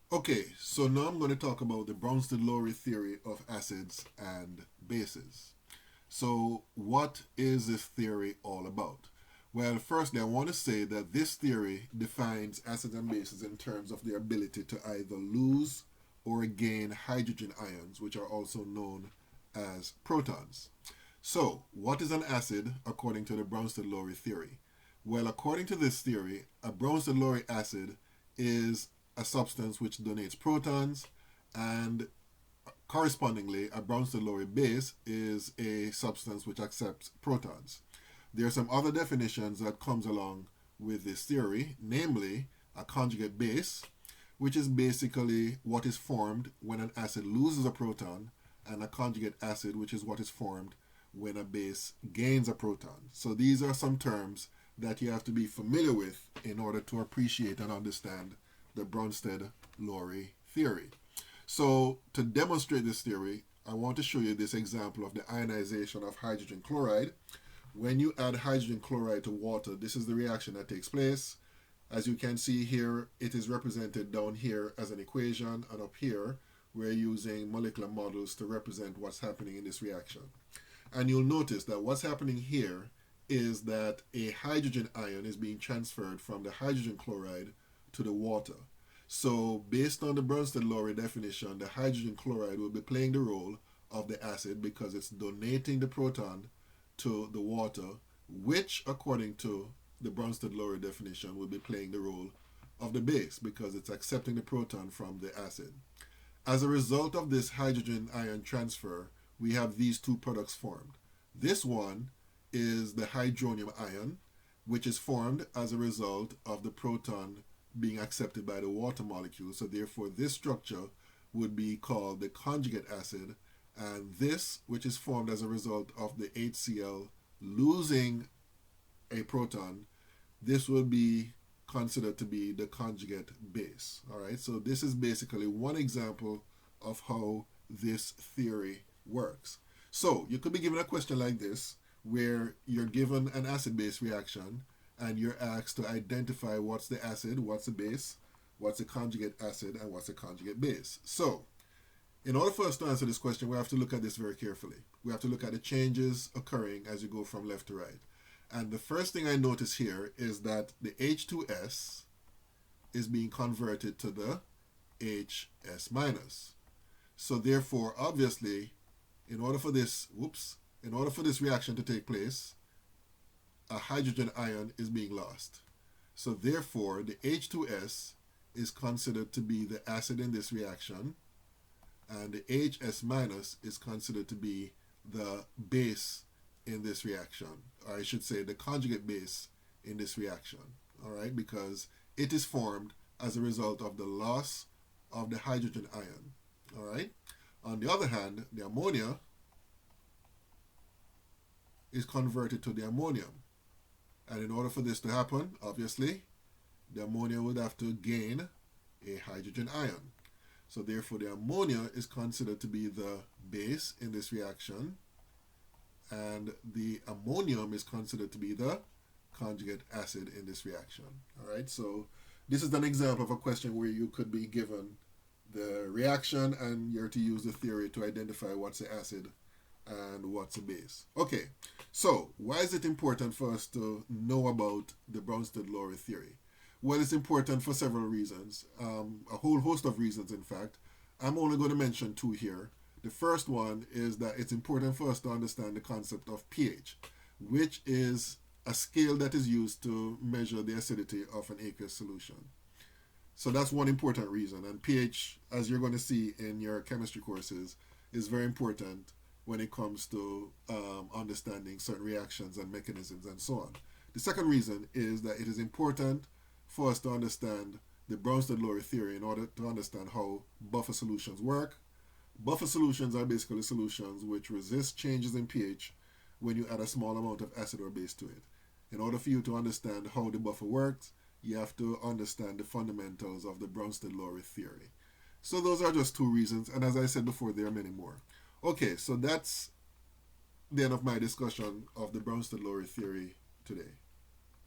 Okay, so now I'm going to talk about the Bronsted Lowry theory of acids and bases. So, what is this theory all about? Well, firstly, I want to say that this theory defines acids and bases in terms of their ability to either lose or gain hydrogen ions, which are also known as protons. So, what is an acid according to the Bronsted Lowry theory? Well, according to this theory, a Bronsted Lowry acid is a substance which donates protons, and correspondingly, a Bronsted Lowry base is a substance which accepts protons. There are some other definitions that comes along with this theory, namely a conjugate base, which is basically what is formed when an acid loses a proton, and a conjugate acid, which is what is formed when a base gains a proton. So these are some terms that you have to be familiar with in order to appreciate and understand the Bronsted Lowry theory. So to demonstrate this theory, I want to show you this example of the ionization of hydrogen chloride. When you add hydrogen chloride to water, this is the reaction that takes place. As you can see here, it is represented down here as an equation, and up here, we're using molecular models to represent what's happening in this reaction. And you'll notice that what's happening here is that a hydrogen ion is being transferred from the hydrogen chloride to the water. So, based on the Bronsted-Lowry definition, the hydrogen chloride will be playing the role of the acid because it's donating the proton to the water, which, according to the Bronsted-Lowry definition, will be playing the role of the base because it's accepting the proton from the acid. As a result of this hydrogen ion transfer, we have these two products formed. This one is the hydronium ion, which is formed as a result of the proton being accepted by the water molecule. So therefore, this structure would be called the conjugate acid, and this, which is formed as a result of the HCl losing a proton, this will be considered to be the conjugate base. All right, so this is basically one example of how this theory works. So you could be given a question like this, where you're given an acid-base reaction and you're asked to identify what's the acid, what's the base, what's the conjugate acid, and what's the conjugate base. So in order for us to answer this question, we have to look at this very carefully. We have to look at the changes occurring as you go from left to right. And the first thing I notice here is that the H2S is being converted to the HS minus. So therefore, obviously, in order for this reaction to take place, a hydrogen ion is being lost. So therefore, the H2S is considered to be the acid in this reaction, and the HS minus is considered to be the base in this reaction, or I should say the conjugate base in this reaction, all right, because it is formed as a result of the loss of the hydrogen ion, all right. On the other hand, the ammonia is converted to the ammonium, and in order for this to happen, obviously, the ammonia would have to gain a hydrogen ion. So therefore, the ammonia is considered to be the base in this reaction, and the ammonium is considered to be the conjugate acid in this reaction. All right, so this is an example of a question where you could be given the reaction and you're to use the theory to identify what's the acid and what's the base. Okay, so why is it important for us to know about the Bronsted-Lowry theory? Well, it's important for several reasons, a whole host of reasons, in fact. I'm only going to mention two here. The first one is that it's important for us to understand the concept of pH, which is a scale that is used to measure the acidity of an aqueous solution. So that's one important reason. And pH, as you're going to see in your chemistry courses, is very important when it comes to understanding certain reactions and mechanisms and so on. The second reason is that it is important for us to understand the Bronsted-Lowry theory in order to understand how buffer solutions work. Buffer solutions are basically solutions which resist changes in pH when you add a small amount of acid or base to it. In order for you to understand how the buffer works, you have to understand the fundamentals of the Bronsted-Lowry theory. So those are just two reasons, and as I said before, there are many more. Okay, so that's the end of my discussion of the Bronsted-Lowry theory today.